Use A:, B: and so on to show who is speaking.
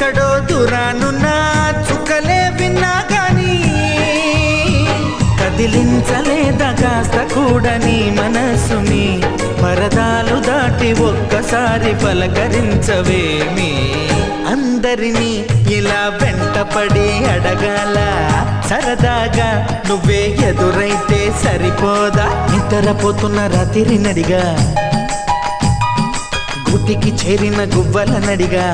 A: ఎక్కడో దూరానున్నా చుక్కలే విన్నా గాని కదిలించలేదా కాస్త కూడా నీ మనసుని పరదాలు దాటి ఒక్కసారి పలకరించవేమి అందరినీ ఇలా వెంటపడి అడగాల సరదాగా నువ్వే ఎదురైతే సరిపోదా నిద్రపోతున్న రాత్రి నడిగా గుటికి చేరిన గువ్వల నడిగా